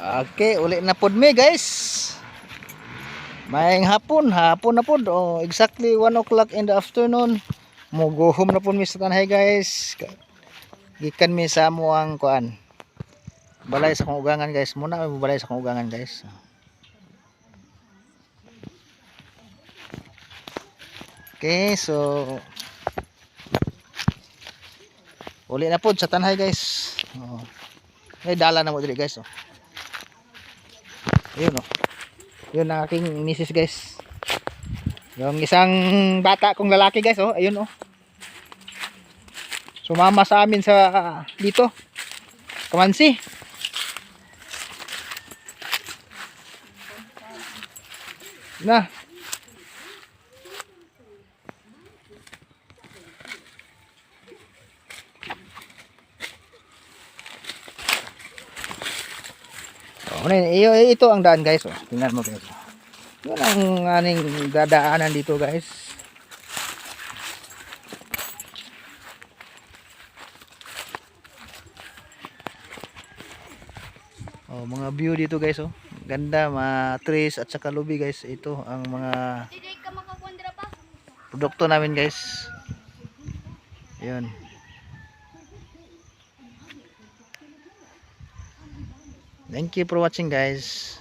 Okay, uli na pod mi guys. Maayong hapon na pod. Oh, exactly 1 o'clock in the afternoon. Muguhom na pod mi sa tanhay guys. Gikan mi sa amuang kuan. Balay sa kong ugangan guys. Muna may balay sa kong ugangan guys. Okay, so uli na pod sa tanhay guys. Oh. May dala na mo diri guys. Oh. Ayun oh. Yun ang aking misis guys. Yung isang bata kong lalaki guys oh, ayun oh. Sumama sa amin sa dito. Kamansi. Na. Oh, ito ang daan guys oh. Tingnan mo guys. Yun ang aning dadaanan dito guys. Oh, mga view dito guys oh. Ganda, mga trees at saka lobby guys. Ito ang mga produkto namin guys. Yun. Thank you for watching guys.